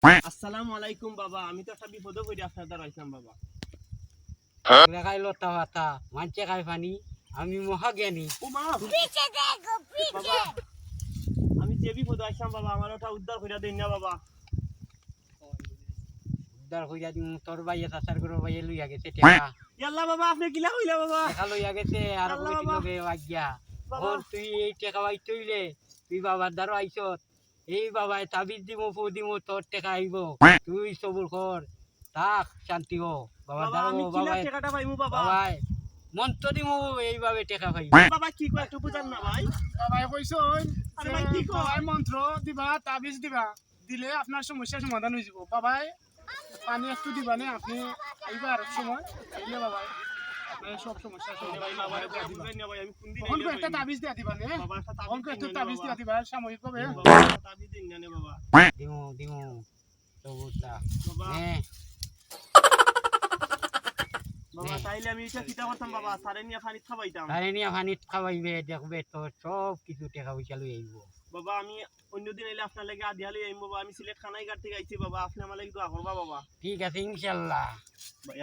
আসসালামু আলাইকুম বাবা, আমি তো একটা বিপদে পড়ে আপনার দ্বারা আইলাম বাবা। খাই লতা পাতা মানছে খাই পানি আমি মহাজ্ঞানী ও মা, বাবা আমি যে বিপদে আইলাম বাবা, আমার ওটা উদ্ধার করে দিন না বাবা। উদ্ধার হইয়া দিম তোর বাইয়ে চাচার করে বাইয়ে লইয়া গেছে টেকা ইয়াল্লা বাবা, আপনি কিলা হইলা বাবা? টেকা লইয়া গেছে আর আল্লাহ কইটি বাবা। লগে আজ্ঞা বাবা। বল তুই এই টেকা পাই তৈলে তুই বাবার দ্বারা আইছত এই বাবাই তাবিজ দিব ফু দিব তোর টেকা আইব তুই সবুর কর থাক শান্তি হো বাবার বাবা দ্বারা আমি কিলা বাবাই টাকাটা পাইমু বাবা? বাবাই মন্ত্র দিব এইভাবে টেকা পাই বাবা কি কয় একটু বুঝান না ভাই। বাবাই কইছন আরে ভাই কি কয়? বাবাই মন্ত্র দিবা তাবিজ দিবা দিলে আপনার সমস্যা সমাধান হয়ে যাব বাবাই পানি একটু দিবা নে আপনি আইবার সময় আইলে বাবাই আপনার সব সমস্যা ভাই সমাধান বাবা করে দিবা। বুঝবেন না ভাই, আমি কোন দিন অল্প একটা তাবিজ দিয়া দিবা নে বাবা একটা অল্প একটু তাবিজ দিয়া দিবা সাময়িক ভাবে বাবা একটা তাবিজ দিন না বাবা। দিমু দিমু সবুরটা বাবা হ্যাঁ বাবা তাইলে আমি এটা চিন্তা করতাম বাবা, সারে নিয়ে পানি খাওয়াইতাম। তারে নিয়ে পানিত খাওয়াইবে দেখবে তোর সব কিছু টাকা পয়সা লই আইব বাবা আমি অন্যদিন এলে আপনার লাগে আদিয়া লই আইম বাবা। আমি সিলেট খানাইঘাট থেকে আইছি বাবা, আপনি আমার লাগে দোয়া করবা বাবা। ঠিক আছে ইনশাল্লাহ ভাই